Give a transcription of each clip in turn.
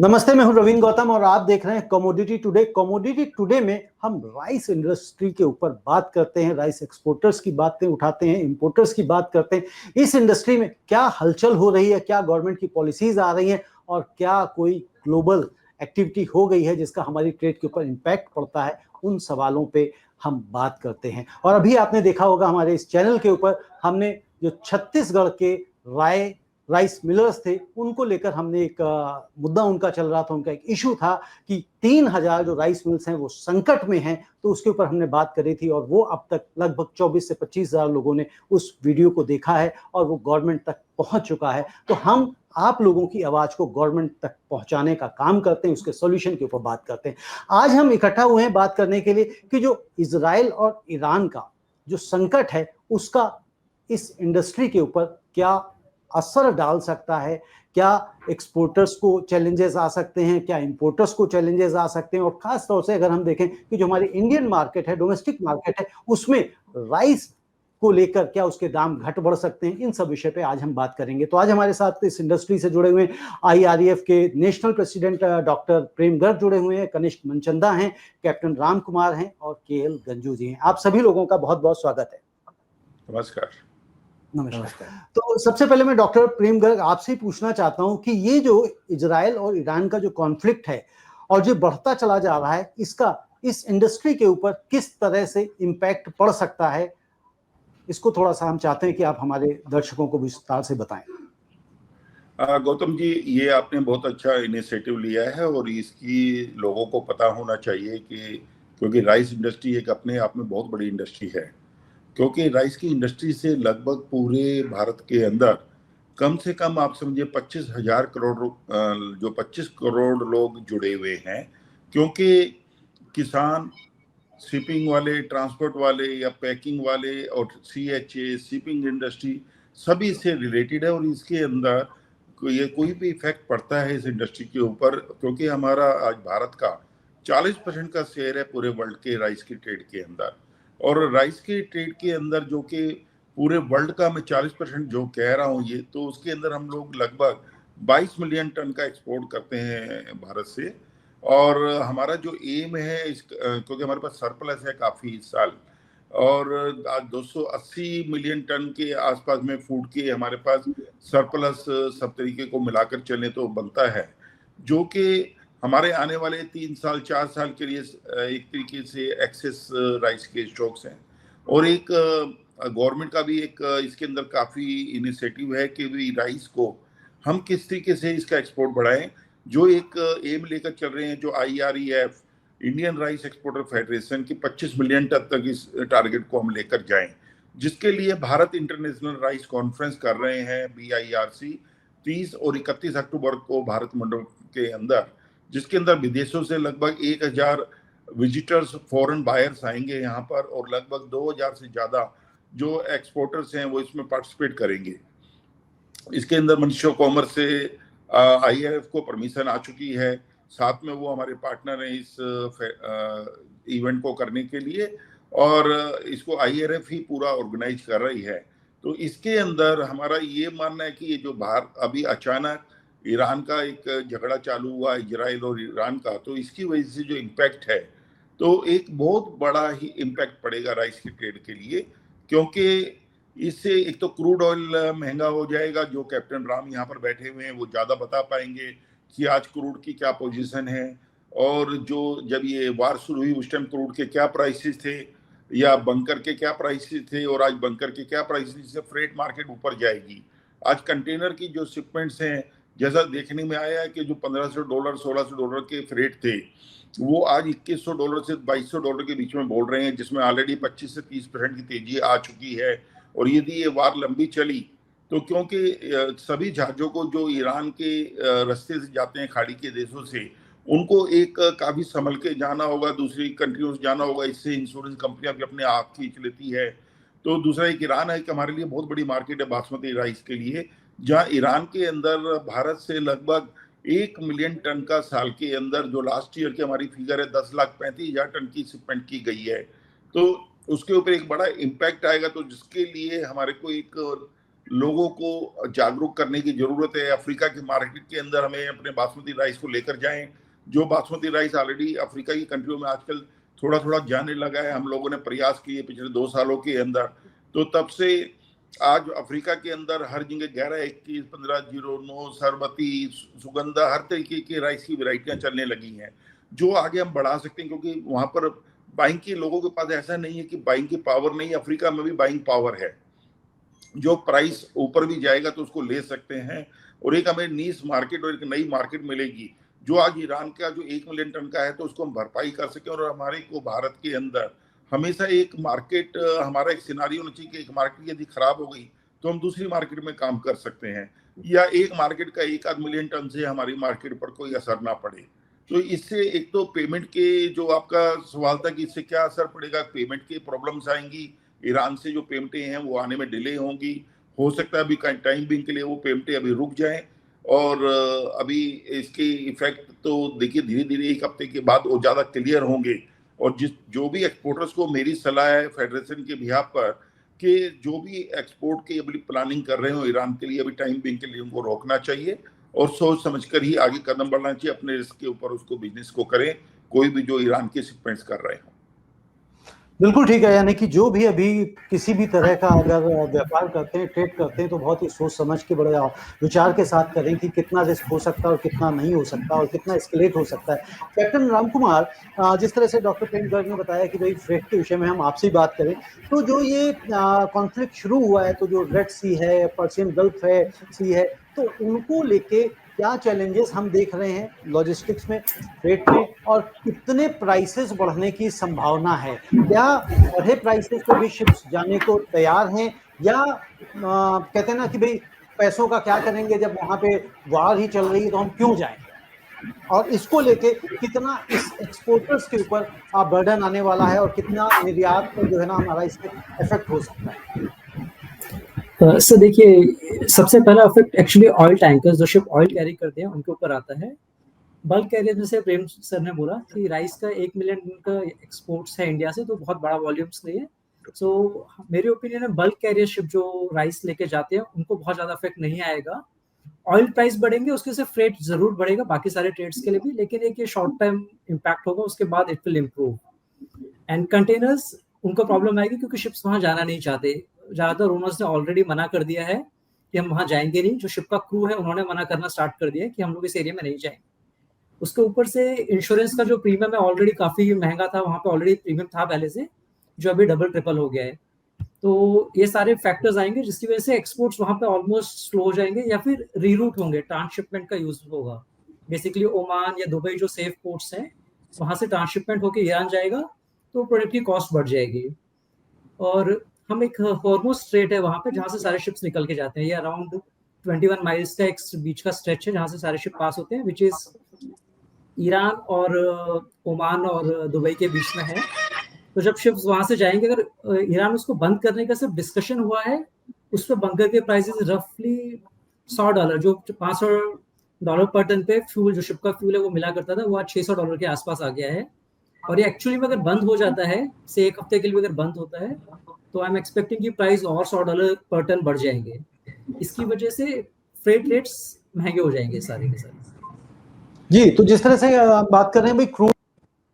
नमस्ते, मैं हूं रवीन गौतम और आप देख रहे हैं कमोडिटी टुडे। कमोडिटी टुडे में हम राइस इंडस्ट्री के ऊपर बात करते हैं, राइस एक्सपोर्टर्स की बातें उठाते हैं, इंपोर्टर्स की बात करते हैं। इस इंडस्ट्री में क्या हलचल हो रही है, क्या गवर्नमेंट की पॉलिसीज आ रही हैं और क्या कोई ग्लोबल एक्टिविटी हो गई है जिसका हमारी ट्रेड के ऊपर इम्पैक्ट पड़ता है, उन सवालों पे हम बात करते हैं। और अभी आपने देखा होगा हमारे इस चैनल के ऊपर हमने जो छत्तीसगढ़ के राइस मिलर्स थे उनको लेकर हमने एक मुद्दा उनका चल रहा था, उनका एक इशू था कि 3000 जो राइस मिल्स हैं वो संकट में हैं, तो उसके ऊपर हमने बात करी थी और वो अब तक लगभग 24 से 25,000 लोगों ने उस वीडियो को देखा है और वो गवर्नमेंट तक पहुंच चुका है। तो हम आप लोगों की आवाज को गवर्नमेंट तक पहुंचाने का काम करते हैं, उसके सॉल्यूशन के ऊपर बात करते हैं। आज हम इकट्ठा हुए हैं बात करने के लिए कि जो इजराइल और ईरान का जो संकट है उसका इस इंडस्ट्री के ऊपर क्या असर डाल सकता है, क्या एक्सपोर्टर्स को चैलेंजेस आ सकते हैं, क्या इंपोर्टर्स को चैलेंजेस आ सकते हैं। और खास तौर से अगर हम देखें कि जो हमारी इंडियन मार्केट है, डोमेस्टिक मार्केट है, उसमें राइस को लेकर क्या उसके दाम घट बढ़ सकते हैं, इन सब विषय पे आज हम बात करेंगे। तो आज हमारे साथ इस इंडस्ट्री से जुड़े हुए IREF के नेशनल प्रेसिडेंट डॉक्टर प्रेम गर्ग जुड़े हुए हैं, कनिष्क मनचंदा हैं, कैप्टन राम कुमार हैं और KL गंजू जी हैं। आप सभी लोगों का बहुत बहुत स्वागत है। नमस्कार। नमस्कार। तो सबसे पहले मैं डॉक्टर प्रेम गर्ग आपसे पूछना चाहता हूं कि ये जो इजराइल और ईरान का जो कॉन्फ्लिक्ट है और जो बढ़ता चला जा रहा है, इसका इस इंडस्ट्री के ऊपर किस तरह से इम्पैक्ट पड़ सकता है, इसको थोड़ा सा हम चाहते हैं कि आप हमारे दर्शकों को विस्तार से बताएं। गौतम जी, ये आपने बहुत अच्छा इनिशिएटिव लिया है और इसकी लोगों को पता होना चाहिए कि क्योंकि राइस इंडस्ट्री एक अपने आप में बहुत बड़ी इंडस्ट्री है। क्योंकि राइस की इंडस्ट्री से लगभग पूरे भारत के अंदर कम से कम आप समझिए 25,000 करोड़ जो 25 करोड़ लोग जुड़े हुए हैं। क्योंकि किसान, शिपिंग वाले, ट्रांसपोर्ट वाले या पैकिंग वाले और CHA शिपिंग इंडस्ट्री सभी से रिलेटेड है और इसके अंदर ये कोई भी इफेक्ट पड़ता है इस इंडस्ट्री के ऊपर, क्योंकि हमारा आज भारत का 40% का शेयर है पूरे वर्ल्ड के राइस की ट्रेड के अंदर। और राइस की ट्रेड के अंदर जो कि पूरे वर्ल्ड का मैं 40% जो कह रहा हूँ, ये तो उसके अंदर हम लोग लगभग 22 मिलियन टन का एक्सपोर्ट करते हैं भारत से। और हमारा जो एम है क्योंकि हमारे पास सरप्लस है काफ़ी इस साल, और आज 280 मिलियन टन के आसपास में फूड के हमारे पास सरप्लस सब तरीके को मिलाकर चले तो बनता है, जो कि हमारे आने वाले 3 साल 4 साल के लिए एक तरीके से एक्सेस राइस के स्टॉक्स हैं। और एक गवर्नमेंट का भी एक इसके अंदर काफ़ी इनिशिएटिव है कि भी राइस को हम किस तरीके से इसका एक्सपोर्ट बढ़ाएं, जो एक एम लेकर चल रहे हैं, जो IREF Indian rice exporter federation की 25 मिलियन टन तक इस टारगेट को हम लेकर जाएं, जिसके लिए भारत इंटरनेशनल राइस कॉन्फ्रेंस कर रहे हैं BIRC 30 और 31 अक्टूबर को भारत मंडप के अंदर, जिसके अंदर विदेशों से लगभग 1000 विजिटर्स फॉरेन बायर्स आएंगे यहाँ पर और लगभग 2000 से ज़्यादा जो एक्सपोर्टर्स हैं वो इसमें पार्टिसिपेट करेंगे। इसके अंदर मिनिस्ट्री ऑफ कॉमर्स से IRF को परमिशन आ चुकी है, साथ में वो हमारे पार्टनर हैं इस इवेंट को करने के लिए, और इसको IRF ही पूरा ऑर्गेनाइज कर रही है। तो इसके अंदर हमारा ये मानना है कि ये जो अभी अचानक ईरान का एक झगड़ा चालू हुआ इजराइल और ईरान का, तो इसकी वजह से जो इम्पैक्ट है तो एक बहुत बड़ा ही इम्पैक्ट पड़ेगा राइस की ट्रेड के लिए। क्योंकि इससे एक तो क्रूड ऑयल महंगा हो जाएगा, जो कैप्टन राम यहाँ पर बैठे हुए हैं वो ज़्यादा बता पाएंगे कि आज क्रूड की क्या पोजीशन है, और जो जब ये वार शुरू हुई उस टाइम क्रूड के क्या प्राइसेस थे या बंकर के क्या प्राइसेस थे, और आज बंकर के क्या प्राइसेस से फ्रेट मार्केट ऊपर जाएगी। आज कंटेनर की जो शिपमेंट्स हैं, जैसा देखने में आया है कि जो $1500 $1600 के फ्रेट थे वो आज $2100 से $2200 के बीच में बोल रहे हैं, जिसमें ऑलरेडी 25 से 30% की तेजी आ चुकी है। और यदि ये वार लंबी चली तो क्योंकि सभी जहाजों को जो ईरान के रास्ते से जाते हैं खाड़ी के देशों से, उनको एक काफ़ी संभल के जाना होगा, दूसरी कंट्रियों से जाना होगा, इससे इंश्योरेंस कंपनियां भी अपने आप खींच लेती है। तो दूसरा एक ईरान है कि हमारे लिए बहुत बड़ी मार्केट है बासमती राइस के लिए, जहाँ ईरान के अंदर भारत से लगभग 1 मिलियन टन का साल के अंदर, जो लास्ट ईयर की हमारी फिगर है 10,35,000 टन की शिपमेंट की गई है, तो उसके ऊपर एक बड़ा इम्पैक्ट आएगा। तो जिसके लिए हमारे को एक लोगों को जागरूक करने की जरूरत है। अफ्रीका के मार्केट के अंदर हमें अपने बासमती राइस को लेकर जाएं। जो बासमती राइस ऑलरेडी अफ्रीका की कंट्रियों में आजकल थोड़ा थोड़ा जाने लगा है। हम लोगों ने प्रयास किए पिछले 2 सालों के अंदर, तो तब से आज अफ्रीका के अंदर हर जगह 11, 21, 1509, सरबती, सुगंधा, हर तरीके की राइस की वैरायटियां चलने लगी हैं, जो आगे हम बढ़ा सकते हैं। क्योंकि वहां पर बाइंग के लोगों के पास ऐसा नहीं है कि बाइंग की पावर नहीं, अफ्रीका में भी बाइंग पावर है। जो प्राइस ऊपर भी जाएगा तो उसको ले सकते हैं, और एक हमें नीस मार्केट और एक नई मार्केट मिलेगी। जो आज ईरान का जो 1 मिलियन टन का है, तो उसको हम भरपाई कर सकें। और हमारे को भारत के अंदर हमेशा एक मार्केट, हमारा एक सिनारी होना चाहिए कि एक मार्केट यदि खराब हो गई तो हम दूसरी मार्केट में काम कर सकते हैं, या एक मार्केट का 1-8 मिलियन टन से हमारी मार्केट पर कोई असर ना पड़े। तो इससे एक तो पेमेंट के, जो आपका सवाल था कि इससे क्या असर पड़ेगा, पेमेंट की प्रॉब्लम्स आएंगी। ईरान से जो पेमेंटें हैं वो आने में डिले होंगी। हो सकता है अभी टाइम बिंग के लिए वो पेमेंटें अभी रुक जाएं, और अभी इसके इफेक्ट तो देखिए धीरे धीरे 1 हफ्ते के बाद वो ज़्यादा क्लियर होंगे। और जो भी एक्सपोर्टर्स को मेरी सलाह है फेडरेशन के बिहाफ पर, कि जो भी एक्सपोर्ट की अभी प्लानिंग कर रहे हो ईरान के लिए, अभी टाइम बिंग के लिए उनको रोकना चाहिए और सोच समझकर ही आगे कदम बढ़ाना चाहिए। अपने रिस्क के ऊपर उसको बिजनेस को करें, कोई भी जो ईरान के शिपमेंट्स कर रहे हो। बिल्कुल ठीक है, यानी कि जो भी अभी किसी भी तरह का अगर व्यापार करते हैं, ट्रेड करते हैं, तो बहुत ही सोच समझ के, बड़े विचार के साथ करें कि कितना रिस्क हो सकता है और कितना नहीं हो सकता और कितना एस्केलेट हो सकता है। कैप्टन राम कुमार, जिस तरह से डॉक्टर प्रेम गर्ग ने बताया कि भाई फ्रेट के विषय में हम आपसे ही बात करें, तो जो ये कॉन्फ्लिक्ट शुरू हुआ है, तो जो रेड सी है, पर्शियन गल्फ है, सी है, तो उनको लेके क्या चैलेंजेस हम देख रहे हैं लॉजिस्टिक्स में, फ्रेट में, और कितने प्राइसेस बढ़ने की संभावना है? क्या बढ़े प्राइसेस पे भी शिप्स जाने को तैयार हैं, या कहते हैं ना कि भाई पैसों का क्या करेंगे, जब वहां पे वार ही चल रही है तो हम क्यों जाएं? और इसको लेके कितना इस एक्सपोर्टर्स के ऊपर बर्डन आने वाला है, और कितना निर्यात पर जो है ना हमारा इससे इफेक्ट हो सकता है? सर देखिए, सबसे पहला इफेक्ट एक्चुअली ऑयल टैंकर्स, जो शिप ऑयल कैरी करते हैं उनके ऊपर आता है। बल्क कैरियर, जैसे प्रेम सर ने बोला कि राइस का 1 मिलियन का एक्सपोर्ट्स है इंडिया से, तो बहुत बड़ा वॉल्यूम्स नहीं है। सो मेरे ओपिनियन में बल्क कैरियर शिप जो राइस लेके जाते हैं उनको बहुत ज़्यादा इफेक्ट नहीं आएगा। ऑयल प्राइस बढ़ेंगे, उसके से फ्रेट जरूर बढ़ेगा बाकी सारे ट्रेड्स के लिए भी, लेकिन एक ये शॉर्ट टर्म इम्पैक्ट होगा, उसके बाद it will improve. And containers, उनको प्रॉब्लम आएगी क्योंकि शिप्स वहां जाना नहीं चाहते। ज़्यादातर ओनर्स ने ऑलरेडी मना कर दिया है कि हम वहां जाएंगे नहीं। जो शिप का क्रू है उन्होंने मना करना स्टार्ट कर दिया है कि हम लोग इस एरिया में नहीं जाएंगे। उसके ऊपर से इंश्योरेंस का जो प्रीमियम है ऑलरेडी काफी महंगा था, वहां पे ऑलरेडी प्रीमियम था पहले से, जो अभी डबल ट्रिपल हो गया है। तो ये सारे फैक्टर्स आएंगे जिसकी वजह से एक्सपोर्ट्स वहां पे ऑलमोस्ट स्लो हो जाएंगे, या फिर रीरूट होंगे, ट्रांसशिपमेंट का यूज होगा। बेसिकली ओमान या दुबई जो सेफ पोर्ट्स हैं, वहां से ट्रांसशिपमेंट होकर ईरान जाएगा, तो प्रोडक्ट की कॉस्ट बढ़ जाएगी। और हम एक हॉर्मुज स्ट्रेट है वहां पे, जहां से सारे शिप्स निकल के जाते हैं। ये अराउंड 21 माइल्स का एक बीच का स्ट्रेच है जहां से सारे शिप पास होते हैं, विच इज ईरान और ओमान और दुबई के बीच में है। तो जब शिप्स वहां से जाएंगे, अगर ईरान उसको बंद करने का सिर्फ डिस्कशन हुआ है, उस पर बंकर के प्राइसेस रफली $100, जो $500 पर टन पे फ्यूल, जो शिप का फ्यूल है वो मिला करता था, वो आज $600 के आसपास आ गया है। और ये एक्चुअली में अगर बंद हो जाता है, से 1 हफ्ते के लिए अगर बंद होता है, तो आई एम एक्सपेक्टिंग कि प्राइस और $100 पर टन बढ़ जाएंगे। इसकी वजह से फ्रेट रेट्स महंगे हो जाएंगे सारे के सारे। जी, तो जिस तरह से आप बात कर रहे हैं भाई, क्रूड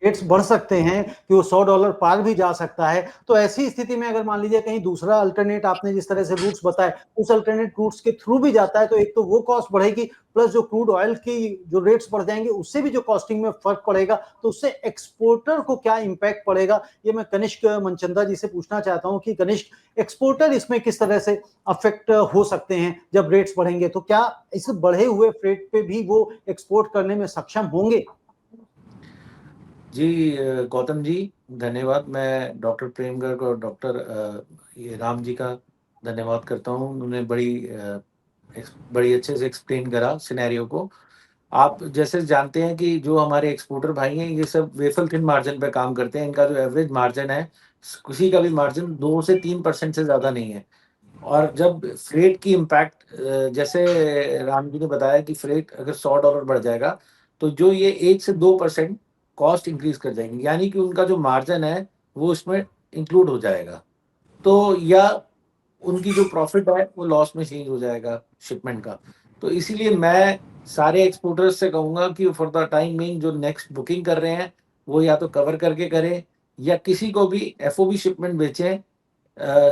रेट्स बढ़ सकते हैं कि वो $100 पार भी जा सकता है, तो ऐसी स्थिति में अगर मान लीजिए कहीं दूसरा अल्टरनेट, आपने जिस तरह से रूट्स बताए, उस अल्टरनेट रूट्स के थ्रू भी जाता है, तो एक तो वो कॉस्ट बढ़ेगी, प्लस जो क्रूड ऑयल की जो रेट्स बढ़ जाएंगे उससे भी जो कॉस्टिंग में फर्क पड़ेगा, तो उससे एक्सपोर्टर को क्या इम्पैक्ट पड़ेगा, ये मैं कनिष्क मनचंदा जी से पूछना चाहता हूँ कि कनिष्क, एक्सपोर्टर इसमें किस तरह से अफेक्ट हो सकते हैं जब रेट्स बढ़ेंगे? तो क्या इस बढ़े हुए फ्रेट पे भी वो एक्सपोर्ट करने में सक्षम होंगे? जी गौतम जी, धन्यवाद। मैं डॉक्टर प्रेम गर्ग और डॉक्टर राम जी का धन्यवाद करता हूँ। उन्होंने बड़ी अच्छे से एक्सप्लेन करा सिनेरियो को। आप जैसे जानते हैं कि जो हमारे एक्सपोर्टर भाई हैं, ये सब वेफर थिन मार्जिन पे काम करते हैं। इनका जो एवरेज मार्जिन है, किसी का भी मार्जिन 2 से 3% से ज़्यादा नहीं है। और जब फ्रेट की इम्पैक्ट, जैसे राम जी ने बताया कि फ्रेट अगर $100 बढ़ जाएगा, तो जो ये 1 से 2% कॉस्ट इंक्रीज कर जाएंगे, यानी कि उनका जो मार्जिन है वो इसमें इंक्लूड हो जाएगा। तो या उनकी जो प्रॉफिट है वो लॉस में चेंज हो जाएगा शिपमेंट का। तो इसीलिए मैं सारे एक्सपोर्टर्स से कहूंगा कि फॉर द टाइम बीइंग जो नेक्स्ट बुकिंग कर रहे हैं वो या तो कवर करके करें या किसी को भी एफओबी शिपमेंट बेचें,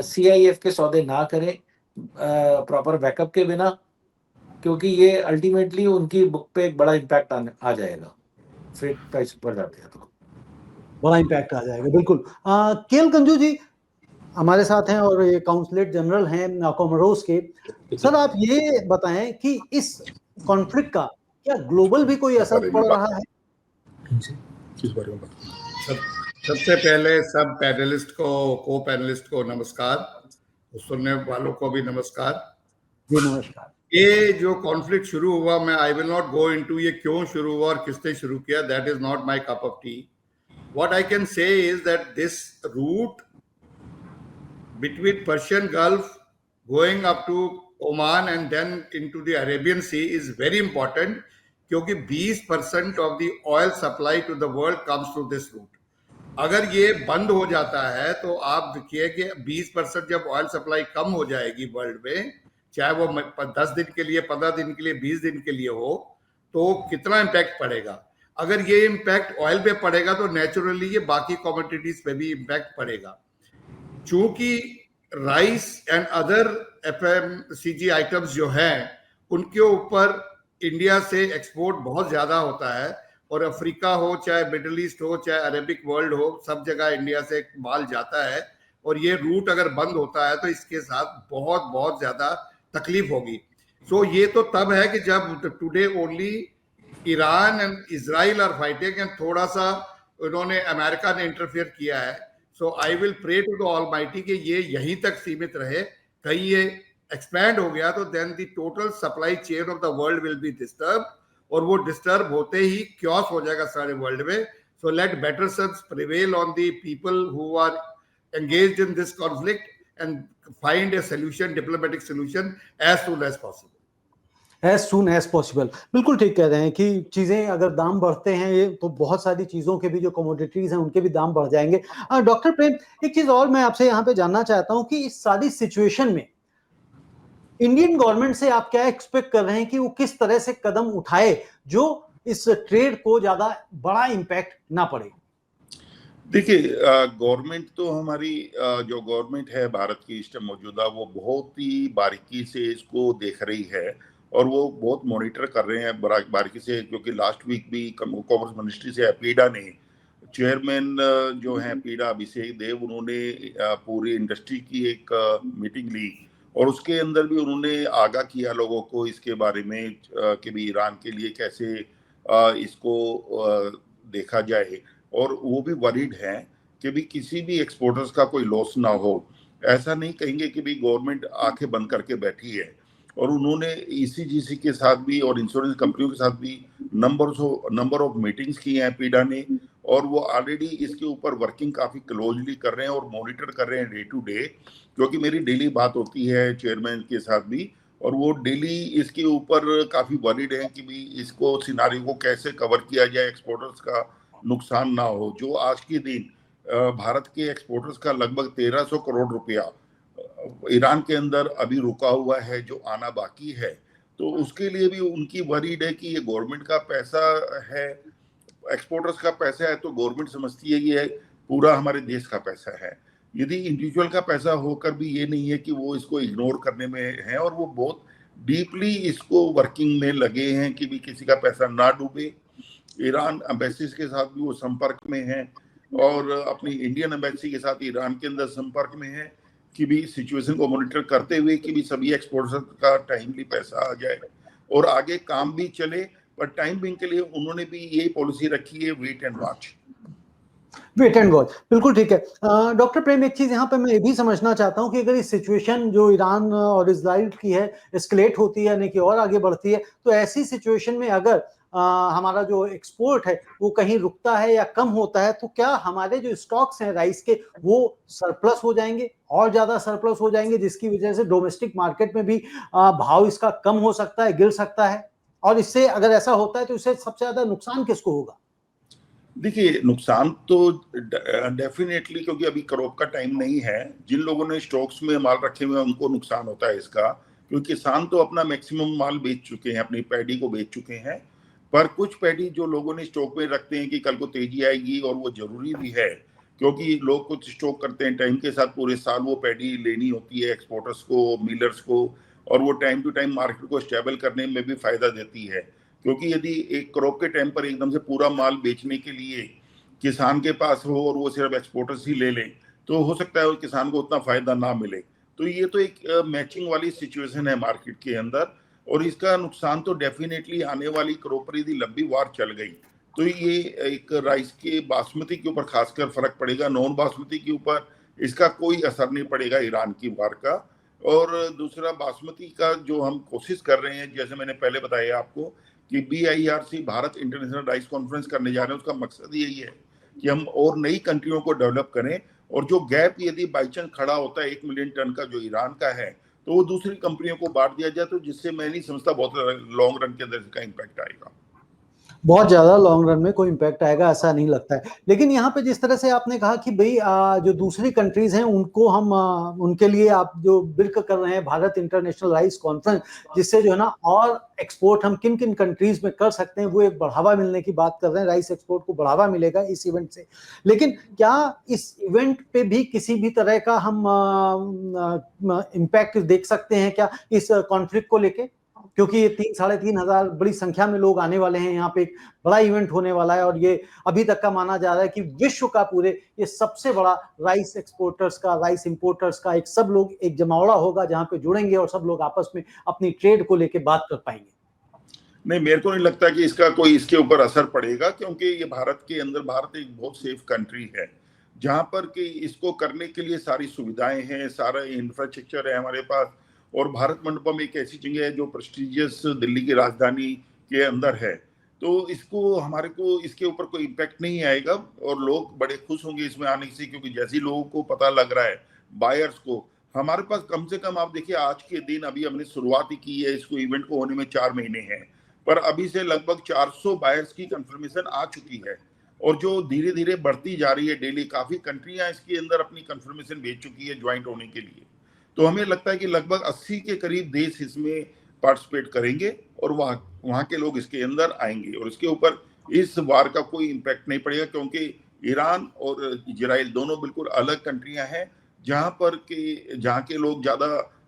सीआईएफ के सौदे ना करें प्रॉपर बैकअप के बिना, क्योंकि ये अल्टीमेटली उनकी बुक पे एक बड़ा इम्पैक्ट आ जाएगा। फ्रेट प्राइस बढ़ जाते हैं तो बड़ा इम्पैक्ट आ जाएगा, बिल्कुल। केएल गंजू जी हमारे साथ हैं और ये काउंसलेट जनरल हैं कोमोरोस के। सर आप ये बताएं कि इस कॉन्फ्लिक्ट का क्या ग्लोबल भी कोई असर पड़ रहा है? किस बारे में सबसे पहले सब पैनलिस्ट को, को पैनलिस्ट को नमस्कार, सुनने वालों को भी नमस्कार जी। नमस्कार। ये जो कॉन्फ्लिक्ट शुरू हुआ, मैं I will not go into ये क्यों शुरू हुआ और किसने शुरू किया, that is not my cup of tea. What I can say is that this route between Persian Gulf going up to Oman and then into the Arabian Sea is very important, क्योंकि 20% of the oil supply to the world comes through this route। अगर ये बंद हो जाता है तो आप देखिए कि 20% जब ऑयल सप्लाई कम हो जाएगी वर्ल्ड में, चाहे वो 10 दिन के लिए, 15 दिन के लिए, 20 दिन के लिए हो, तो कितना इम्पैक्ट पड़ेगा। अगर ये इम्पैक्ट ऑयल पे पड़ेगा तो नेचुरली ये बाकी कमोडिटीज पे भी इम्पैक्ट पड़ेगा। चूंकि rice and other FMCG items जो हैं उनके ऊपर इंडिया से एक्सपोर्ट बहुत ज्यादा होता है, और अफ्रीका हो, चाहे मिडिल ईस्ट हो, चाहे अरेबिक वर्ल्ड हो, सब जगह इंडिया से माल जाता है। और ये रूट अगर बंद होता है तो इसके साथ बहुत बहुत ज्यादा तकलीफ होगी। सो ये तो तब है कि जब today only Iran and Israel are fighting, and थोड़ा सा उन्होंने, अमेरिका ने इंटरफेयर किया है। So I will pray to the almighty कि ये यहीं तक सीमित रहे। कहीं ये एक्सपैंड हो गया तो then the total supply chain of the world will be disturb, और वो डिस्टर्ब होते ही क्योस हो जाएगा सारे वर्ल्ड में। So let better sense prevail on the people who are engaged in this conflict and find a solution, diplomatic solution as soon as possible. As soon as possible, बिल्कुल ठीक कह रहे हैं कि चीजें अगर दाम बढ़ते हैं ये तो बहुत सारी चीजों के भी जो कमोडिटीज हैं उनके भी दाम बढ़ जाएंगे। डॉक्टर प्रेम, एक चीज और मैं आपसे यहाँ पे जानना चाहता हूँ कि इस सारी सिचुएशन में इंडियन गवर्नमेंट से आप क्या एक्सपेक्ट कर रहे हैं कि वो किस तरह से कदम उठाए जो इस ट्रेड को ज्यादा बड़ा इम्पैक्ट ना पड़े? देखिए, गवर्नमेंट तो हमारी जो गवर्नमेंट है भारत की इस टाइम मौजूदा, वो बहुत ही बारीकी से इसको देख रही है और वो बहुत मॉनिटर कर रहे हैं बारीकी से, क्योंकि लास्ट वीक भी कॉमर्स मिनिस्ट्री से पीडा ने, चेयरमैन जो हैं पीडा अभिषेक देव, उन्होंने पूरी इंडस्ट्री की एक मीटिंग ली और उसके अंदर भी उन्होंने आगाह किया लोगों को इसके बारे में कि भी ईरान के लिए कैसे इसको देखा जाए, और वो भी वरीड हैं कि भी किसी भी एक्सपोर्टर्स का कोई लॉस ना हो। ऐसा नहीं कहेंगे कि भी गवर्नमेंट आंखें बंद करके बैठी है, और उन्होंने ईसीजीसी के साथ भी और इंश्योरेंस कंपनियों के साथ भी नंबर ऑफ मीटिंग्स की हैं पीडा ने, और वो ऑलरेडी इसके ऊपर वर्किंग काफ़ी क्लोजली कर रहे हैं और मॉनिटर कर रहे हैं डे टू डे, क्योंकि मेरी डेली बात होती है चेयरमैन के साथ भी, और वो डेली इसके ऊपर काफ़ी वरीड हैं कि भी इसको सिनारियो को कैसे कवर किया जाए, एक्सपोर्टर्स का नुकसान ना हो। जो आज के दिन भारत के एक्सपोर्टर्स का लगभग 1300 करोड़ रुपया ईरान के अंदर अभी रुका हुआ है जो आना बाकी है, तो उसके लिए भी उनकी वरीड है कि ये गवर्नमेंट का पैसा है, एक्सपोर्टर्स का पैसा है, तो गवर्नमेंट समझती है ये पूरा हमारे देश का पैसा है। यदि इंडिविजुअल का पैसा होकर भी ये नहीं है कि वो इसको इग्नोर करने में है, और वो बहुत डीपली इसको वर्किंग में लगे हैं कि भी किसी का पैसा ना डूबे। ईरान एम्बेसीज के साथ भी वो संपर्क में है और अपनी इंडियन एम्बेसी के साथ ईरान के अंदर संपर्क में है कि भी सिचुएशन को मॉनिटर करते हुए कि भी सभी एक्सपोर्टर्स का टाइमली पैसा आ जाए और आगे काम भी चले। पर टाइम बिंग के लिए उन्होंने भी यही पॉलिसी रखी है, wait and watch. Wait and watch, बिल्कुल ठीक है। डॉक्टर प्रेम, एक चीज यहाँ पे मैं ये भी समझना चाहता हूँ कि अगर इस सिचुएशन जो ईरान और इजराइल की है एस्केलेट होती है यानी कि और आगे बढ़ती है, तो ऐसी सिचुएशन में अगर हमारा जो एक्सपोर्ट है वो कहीं रुकता है या कम होता है, तो क्या हमारे जो स्टॉक्स हैं राइस के वो सरप्लस हो जाएंगे, और ज्यादा सरप्लस हो जाएंगे, जिसकी वजह से डोमेस्टिक मार्केट में भी भाव इसका कम हो सकता है, गिर सकता है? और इससे अगर ऐसा होता है तो इससे सबसे ज्यादा नुकसान किसको होगा? देखिए, नुकसान तो डेफिनेटली, क्योंकि अभी क्रॉप का टाइम नहीं है। जिन लोगों ने स्टॉक्स में माल रखे हुए हैं उनको नुकसान होता है इसका, क्योंकि किसान तो अपना मैक्सिमम माल बेच चुके हैं, अपनी पैडी को बेच चुके हैं। पर कुछ पैडी जो लोगों ने स्टॉक में रखते हैं कि कल को तेजी आएगी, और वो जरूरी भी है, क्योंकि लोग कुछ स्टॉक करते हैं टाइम के साथ, पूरे साल वो पैडी लेनी होती है एक्सपोर्टर्स को, मिलर्स को, और वो टाइम टू टाइम मार्केट को स्टेबल करने में भी फायदा देती है। क्योंकि यदि एक क्रॉप के टाइम पर एकदम से पूरा माल बेचने के लिए किसान के पास हो और वो सिर्फ एक्सपोर्टर्स ही ले लें, तो हो सकता है किसान को उतना फायदा ना मिले। तो ये तो एक मैचिंग वाली सिचुएशन है मार्केट के अंदर, और इसका नुकसान तो डेफिनेटली आने वाली क्रॉप पर यदि लंबी वार चल गई तो ये एक राइस के बासमती के ऊपर खासकर फर्क पड़ेगा, नॉन बासमती के ऊपर इसका कोई असर नहीं पड़ेगा ईरान की वार का। और दूसरा, बासमती का जो हम कोशिश कर रहे हैं, जैसे मैंने पहले बताया आपको कि BIRC Bharat international rice conference करने जा रहे हैं, उसका मकसद यही है कि हम और नई कंट्रियों को डेवलप करें, और जो गैप यदि बाई चांस खड़ा होता है 1 मिलियन टन का जो ईरान का है, तो वो दूसरी कंपनियों को बांट दिया जाए, तो जिससे मैं नहीं समझता बहुत लॉन्ग रन के अंदर इसका इम्पैक्ट आएगा। बहुत ज्यादा लॉन्ग रन में कोई इम्पैक्ट आएगा ऐसा नहीं लगता है। लेकिन यहाँ पे जिस तरह से आपने कहा कि भाई जो दूसरी कंट्रीज हैं उनको हम उनके लिए आप जो बिल्क कर रहे हैं भारत इंटरनेशनल राइस कॉन्फ्रेंस, जिससे जो है ना और एक्सपोर्ट हम किन किन कंट्रीज में कर सकते हैं, वो एक बढ़ावा मिलने की बात कर रहे हैं, राइस एक्सपोर्ट को बढ़ावा मिलेगा इस इवेंट से। लेकिन क्या इस इवेंट पे भी किसी भी तरह का हम इम्पैक्ट देख सकते हैं क्या इस कॉन्फ्लिक्ट को लेके? क्योंकि ये 3-3.5 बड़ी संख्या में लोग आने वाले हैं, यहाँ पे एक बड़ा इवेंट होने वाला है, और ये अभी तक का माना जा रहा है कि विश्व का पूरे ये सबसे बड़ा राइस एक्सपोर्टर्स का, राइस इंपोर्टर्स का एक सब लोग एक जमावड़ा होगा जहाँ पे जुड़ेंगे और सब लोग आपस में अपनी ट्रेड को लेके बात कर पाएंगे। नहीं, मेरे को नहीं लगता कि इसका कोई इसके ऊपर असर पड़ेगा, क्योंकि ये भारत के अंदर, भारत एक बहुत सेफ कंट्री है जहाँ पर कि इसको करने के लिए सारी सुविधाएं हैं, सारा इंफ्रास्ट्रक्चर है हमारे पास। और भारत मंडपम एक ऐसी जगह है जो प्रेस्टिजियस दिल्ली की राजधानी के अंदर है, तो इसको हमारे को इसके ऊपर कोई इम्पैक्ट नहीं आएगा, और लोग बड़े खुश होंगे इसमें आने से, क्योंकि जैसे लोगों को पता लग रहा है, बायर्स को, हमारे पास कम से कम आप देखिए आज के दिन, अभी हमने शुरुआत ही की है, इसको इवेंट को होने में 4 महीने हैं, पर अभी से लगभग 400 बायर्स की कंफर्मेशन आ चुकी है, और जो धीरे धीरे बढ़ती जा रही है डेली। काफी कंट्रियां इसके अंदर अपनी कंफर्मेशन भेज चुकी है ज्वाइंट होने के लिए। तो हमें लगता है कि लगभग 80 के करीब देश इसमें पार्टिसिपेट करेंगे, और वहाँ के लोग इसके अंदर आएंगे, और इसके ऊपर इस वार का कोई इम्पैक्ट नहीं पड़ेगा, क्योंकि ईरान और इजराइल दोनों बिल्कुल अलग कंट्रियां हैं, जहाँ के लोग ज्यादा,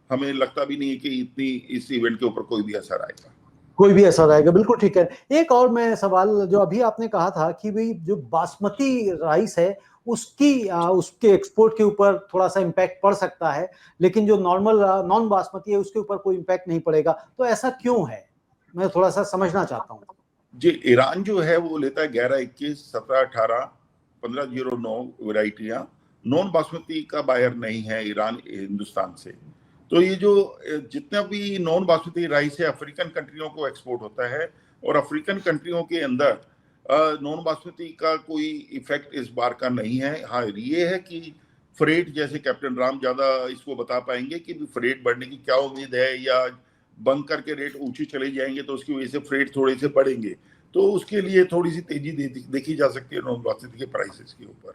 हमें लगता भी नहीं है कि इतनी इस इवेंट के ऊपर कोई भी असर आएगा। कोई भी असर आएगा, बिल्कुल ठीक है। एक और मैं सवाल, जो अभी आपने कहा था कि भाई जो बासमती राइस है उसके एक्सपोर्ट के ऊपर थोड़ा सा इम्पैक्ट पड़ सकता है, लेकिन जो नॉर्मल नॉन बासमती है उसके ऊपर कोई इम्पैक्ट नहीं पड़ेगा, तो ऐसा क्यों है? मैं थोड़ा सा समझना चाहता हूँ जी। ईरान जो है वो लेता है 11, 21, 17, 18, 1509 वैरायटियां। नॉन बासमती का बायर नहीं है ईरान हिंदुस्तान से। तो ये जो जितना भी नॉन बासमती राइस है अफ्रीकन कंट्रियों को एक्सपोर्ट होता है, और अफ्रीकन कंट्रियों के अंदर नॉन बासमती का कोई इफेक्ट इस बार का नहीं है। हाँ, ये है कि फ्रेट, जैसे कैप्टन राम ज्यादा इसको बता पाएंगे कि फ्रेट बढ़ने की क्या उम्मीद है, या बंकर के रेट ऊंचे चले जाएंगे तो उसकी वजह से फ्रेट थोड़े से बढ़ेंगे, तो उसके लिए थोड़ी सी तेजी देखी जा सकती है नॉन बासमती के प्राइसेस के ऊपर।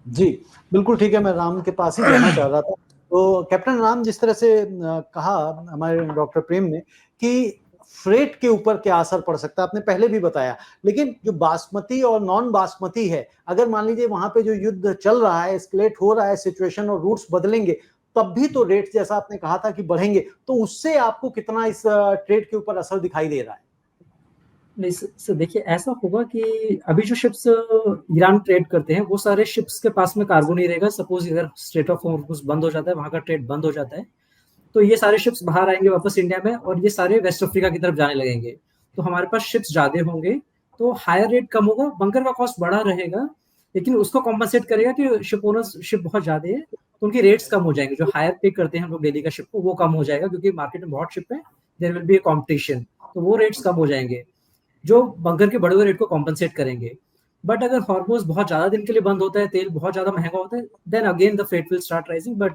जी बिल्कुल ठीक है, मैं राम के पास ही जाना चाह रहा था। तो कैप्टन राम, जिस तरह से कहा हमारे डॉक्टर प्रेम ने कि फ्रेट के ऊपर क्या असर पड़ सकता है, आपने पहले भी बताया, लेकिन जो बासमती और नॉन बासमती है, अगर मान लीजिए वहां पे जो युद्ध चल रहा है, एस्केलेट हो रहा है सिचुएशन, और रूट्स बदलेंगे, तब भी तो रेट जैसा आपने कहा था कि बढ़ेंगे, तो उससे आपको कितना इस ट्रेड के ऊपर असर दिखाई दे रहा है? नहीं सर, देखिए ऐसा होगा कि अभी जो शिप्स ईरान ट्रेड करते हैं वो सारे शिप्स के पास में कार्गो नहीं रहेगा। सपोज अगर स्ट्रेट ऑफ हॉर्मुज बंद हो जाता है, वहां का ट्रेड बंद हो जाता है, तो ये सारे शिप्स बाहर आएंगे वापस इंडिया में, और ये सारे वेस्ट अफ्रीका की तरफ जाने लगेंगे। तो हमारे पास शिप्स ज्यादा होंगे, तो हायर रेट कम होगा, बंकर का कॉस्ट बढ़ा रहेगा, लेकिन उसको कॉम्पनसेट करेगा कि शिप ओनर्स शिप बहुत ज्यादा है तो उनकी रेट्स कम हो जाएंगे। जो हायर पे करते हैं हम लोग डेली का शिप को, वो कम हो जाएगा, क्योंकि मार्केट में बहुत शिप है, there will be a competition, तो वो रेट्स कम हो जाएंगे जो बंकर के बढ़े हुए रेट को कॉम्पनसेट करेंगे। बट अगर हॉर्मोज बहुत ज्यादा दिन के लिए बंद होता है, तेल बहुत ज्यादा महंगा होता है, then again the freight will start rising. But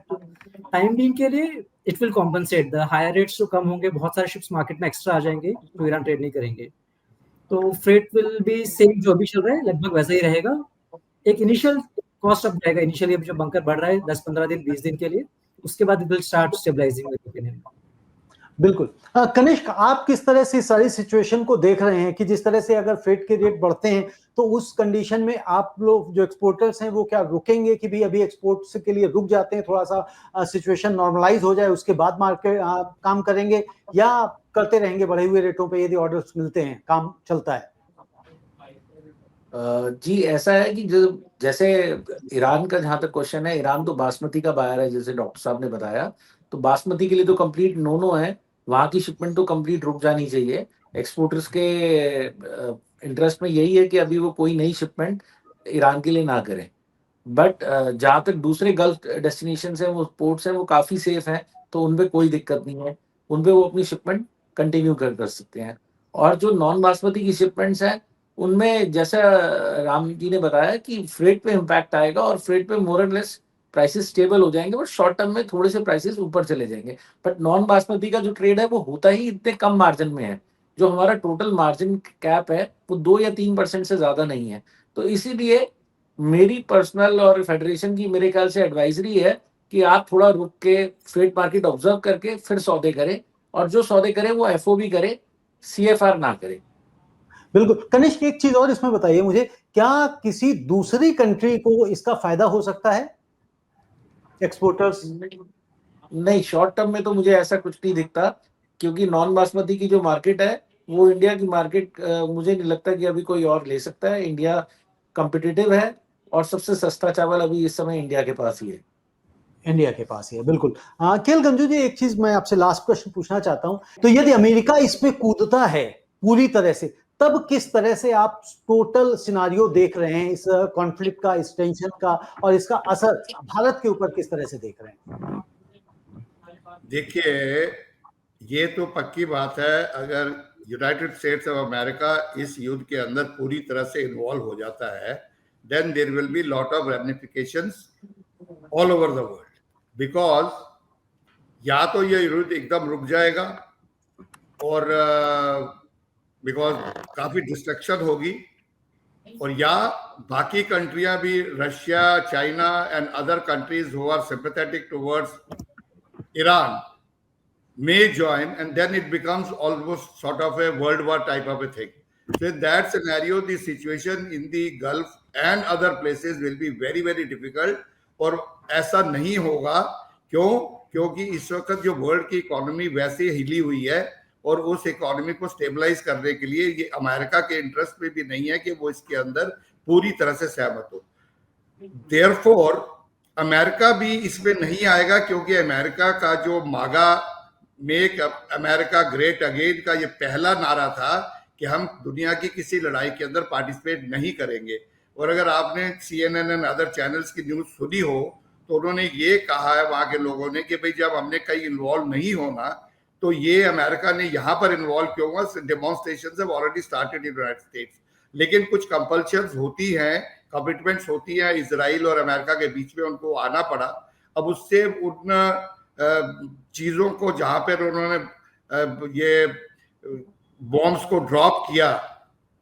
time being के लिए it will compensate, the higher rates जो कम होंगे, बहुत सारे शिप्स मार्केट में एक्स्ट्रा आ जाएंगे जो ईरान ट्रेड नहीं करेंगे। तो फ्रेट विल बी सेम, जो अभी चल रहा है लगभग वैसा ही रहेगा। एक इनिशियल कॉस्ट अप जाएगा, इनिशियली अभी जो बंकर बढ़ रहा है 10-15 दिन 20 दिन के लिए, उसके बाद इट विल स्टार्ट स्टेबलाइजिंग मेरे ओपिनियन। बिल्कुल। कनिष्क, आप किस तरह से सारी सिचुएशन को देख रहे हैं कि जिस तरह से अगर फ्रेट के रेट बढ़ते हैं तो उस कंडीशन में आप लोग जो एक्सपोर्टर्स हैं वो क्या रुकेंगे कि भी अभी एक्सपोर्ट्स के लिए रुक जाते हैं, थोड़ा सा सिचुएशन नॉर्मलाइज हो जाए उसके बाद मार्केट काम करेंगे, या करते रहेंगे बढ़े हुए रेटों पे, यदि ऑर्डर्स मिलते हैं काम चलता है? जी ऐसा है कि जो जैसे ईरान का जहां तक क्वेश्चन है, ईरान तो बासमती का बायर है जैसे डॉक्टर साहब ने बताया, तो बासमती के लिए तो कंप्लीट नो है, वहां की शिपमेंट तो कंप्लीट रुक जानी चाहिए। एक्सपोर्टर्स के इंटरेस्ट में यही है कि अभी वो कोई नई शिपमेंट ईरान के लिए ना करें। बट जहां तक दूसरे गल्फ डेस्टिनेशन है, वो पोर्ट्स हैं, वो काफी सेफ हैं, तो उनपे कोई दिक्कत नहीं है, उनपे वो अपनी शिपमेंट कंटिन्यू कर सकते हैं। और जो नॉन बासमती की शिपमेंट्स हैं उनमें जैसा राम जी ने बताया कि फ्रेट पे इम्पैक्ट आएगा और फ्रेट पे more and less prices stable हो जाएंगे, बट शॉर्ट टर्म में थोड़े से प्राइसेस ऊपर चले जाएंगे। बट नॉन बासमती का जो ट्रेड है वो होता ही इतने कम मार्जिन में है, जो हमारा टोटल मार्जिन कैप है वो 2 या 3% से ज्यादा नहीं है। तो इसीलिए मेरी पर्सनल और फेडरेशन की मेरे ख्याल से एडवाइजरी है कि आप थोड़ा रुक के फ्रेट मार्केट ऑब्जर्व करके फिर सौदे करें, और जो सौदे करें वो एफओबी करें, सीएफआर ना करें। बिल्कुल। कनिष्क, एक चीज और इसमें बताइए मुझे, क्या किसी दूसरी कंट्री को इसका फायदा हो सकता है, एक्सपोर्टर्स? नहीं, शॉर्ट टर्म में तो मुझे ऐसा कुछ नहीं दिखता, क्योंकि नॉन बासमती की जो मार्केट है वो इंडिया की मार्केट मुझे नहीं लगता कि अभी कोई और ले सकता है। इंडिया कॉम्पिटिटिव है और सबसे सस्ता चावल अभी इस समय इंडिया के पास ही है। इंडिया के पास ही है, बिल्कुल। केएल गंजू जी, एक चीज मैं आपसे लास्ट प्रश्न पूछना चाहता हूं, तो यदि अमेरिका इसमें कूदता है पूरी तरह से, तब किस तरह से आप टोटल सिनारियो देख रहे हैं इस कॉन्फ्लिक्ट का, इस टेंशन का, और इसका असर भारत के ऊपर किस तरह से देख रहे हैं? देखिए, ये तो पक्की बात है, अगर यूनाइटेड स्टेट्स ऑफ अमेरिका इस युद्ध के अंदर पूरी तरह से इन्वॉल्व हो जाता है, then there will be lot of ramifications all over the world, because या तो ये युद्ध एकदम रुक जाएगा और बिकॉज काफी डिस्ट्रक्शन होगी, और या बाकी कंट्रियां भी, Russia, China and other countries who are sympathetic towards Iran may join, and then it becomes almost sort of a world war type of a thing. So in that scenario, the situation in the Gulf and other places will be very, very difficult. और ऐसा नहीं होगा, क्यों? क्योंकि इस वक्त जो world की इकोनॉमी वैसे हिली हुई है, और उस इकोनॉमी को स्टेबलाइज करने के लिए ये अमेरिका के इंटरेस्ट में भी नहीं है कि वो इसके अंदर पूरी तरह से सहमत हो। देयरफॉर अमेरिका भी इसमें नहीं आएगा, क्योंकि अमेरिका का जो मागा मेक अमेरिका ग्रेट अगेन का ये पहला नारा था कि हम दुनिया की किसी लड़ाई के अंदर पार्टिसिपेट नहीं करेंगे। और अगर आपने CNN एंड अदर चैनल्स की न्यूज सुनी हो, तो उन्होंने ये कहा है वहां के लोगों ने कि भाई जब हमने कहीं इन्वॉल्व नहीं होना, तो ये अमेरिका ने यहाँ पर इन्वॉल्व क्यों हुआ? Demonstrations have already started in United states, लेकिन कुछ कंपल्शंस होती हैं, कमिटमेंट्स होती है इजराइल और अमेरिका के बीच में, उनको आना पड़ा। अब उससे उन चीजों को जहां पर उन्होंने ये बॉम्ब्स को ड्रॉप किया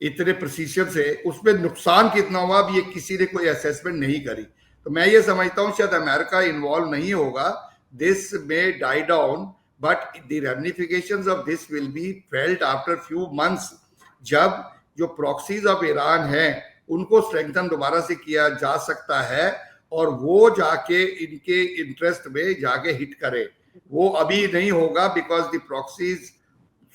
इतने प्रिसीशन से, उसमें नुकसान कितना हुआ अब ये किसी ने कोई असेसमेंट नहीं करी। तो मैं ये समझता हूं शायद अमेरिका इन्वॉल्व नहीं होगा, this may die down, but the ramifications of this will be felt after few months, जब जो प्रॉक्सीज ऑफ ईरान है उनको स्ट्रेंथन दोबारा से किया जा सकता है, और वो जाके इनके इंटरेस्ट में जाके हिट करे। वो अभी नहीं होगा, because the proxies,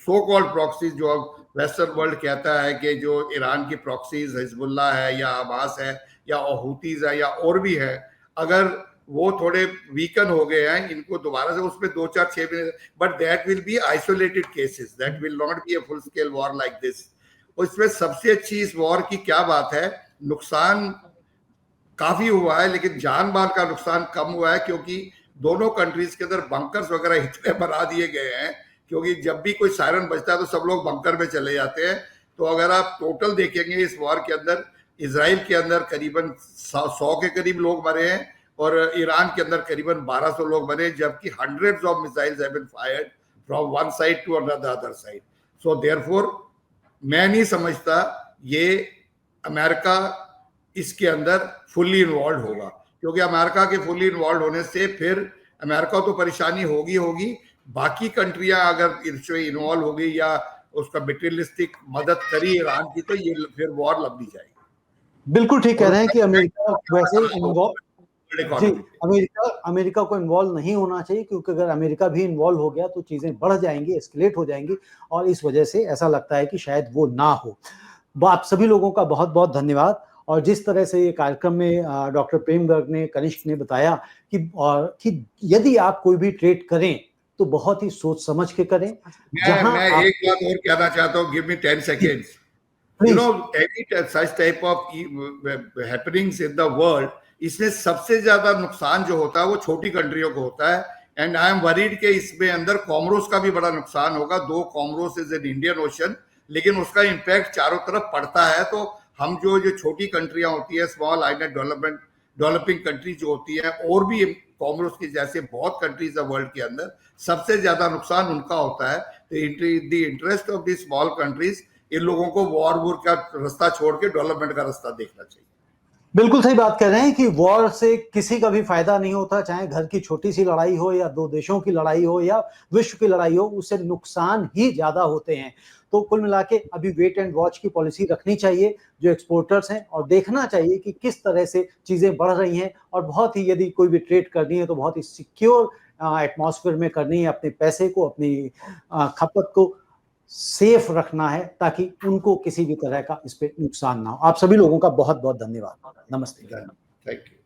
so called proxies, जो वेस्टर्न वर्ल्ड कहता है कि जो ईरान की प्रॉक्सीज हिजबुल्ला है या हमास है या हूतीज है या और भी है, अगर वो थोड़े वीकन हो गए हैं, इनको दोबारा से उसमें 2-4-6 महीने, but that will be isolated cases, that will not be a full scale war like this. और इसमें सबसे अच्छी इस वॉर की क्या बात है, नुकसान काफी हुआ है लेकिन जान माल का नुकसान कम हुआ है, क्योंकि दोनों कंट्रीज के अंदर बंकर्स वगैरह इतने बना दिए गए हैं, क्योंकि जब भी कोई सायरन बजता है तो सब लोग बंकर में चले जाते हैं। तो अगर आप टोटल देखेंगे इस वॉर के अंदर, इजराइल के अंदर करीबन 100 के करीब लोग मरे हैं, और ईरान के अंदर करीबन 1200 लोग मरे, जबकि hundreds of missiles have been fired from one side to another side. So therefore मैं नहीं समझता ये अमेरिका इसके अंदर फुल्ली इन्वॉल्व होगा, क्योंकि अमेरिका के फुल्ली इन्वॉल्व होने से फिर अमेरिका तो परेशानी होगी, बाकी कंट्रियां अगर इसमें इन्वॉल्व हो गई या उसका मटेरियलिस्टिक मदद करी ईरान की, तो ये फिर वॉर लंबी जाएगी। बिल्कुल ठीक कह रहे हैं कि अमेरिका वैसे इन्वॉल्व जी, इकोनॉमी अमेरिका को इन्वॉल्व नहीं होना चाहिए, क्योंकि अगर अमेरिका भी इन्वॉल्व हो गया तो चीजें बढ़ जाएंगी, एस्केलेट हो जाएंगी, और इस वजह से ऐसा लगता है कि शायद वो ना हो। आप सभी लोगों का बहुत बहुत धन्यवाद। और जिस तरह से ये कार्यक्रम में डॉक्टर प्रेम गर्ग ने, कनिष्क ने बताया कि यदि आप कोई भी ट्रेड करें तो बहुत ही सोच समझ के करें। मैं एक बात और कहना चाहता हूँ, give me 10 seconds. You know, any such type of happenings in the world, इसमें सबसे ज्यादा नुकसान जो होता है वो छोटी कंट्रियों को होता है, एंड आई एम वरीड के इसमें अंदर कॉमरोस का भी बड़ा नुकसान होगा। 2 कॉमरोस इज इन इंडियन ओशन, लेकिन उसका इम्पैक्ट चारों तरफ पड़ता है। तो हम जो छोटी कंट्रियां होती है, स्मॉल आइलैंड डेवलपिंग कंट्रीज जो होती है, और भी कॉमरोस की जैसे बहुत कंट्रीज है वर्ल्ड के अंदर, सबसे ज्यादा नुकसान उनका होता है। The interest of the small countries, इन लोगों को वॉर का रास्ता छोड़ के डेवलपमेंट का रास्ता देखना चाहिए। बिल्कुल सही बात कह रहे हैं कि वॉर से किसी का भी फायदा नहीं होता, चाहे घर की छोटी सी लड़ाई हो या 2 देशों की लड़ाई हो या विश्व की लड़ाई हो, उससे नुकसान ही ज्यादा होते हैं। तो कुल मिला के अभी वेट एंड वॉच की पॉलिसी रखनी चाहिए जो एक्सपोर्टर्स हैं, और देखना चाहिए कि किस तरह से चीजें बढ़ रही हैं, और बहुत ही, यदि कोई भी ट्रेड करनी है तो बहुत ही सिक्योर एटमॉस्फेयर में करनी है। अपने पैसे को, अपनी खपत को सेफ रखना है, ताकि उनको किसी भी तरह का इस पे नुकसान ना हो। आप सभी लोगों का बहुत बहुत धन्यवाद। नमस्ते। Thank you.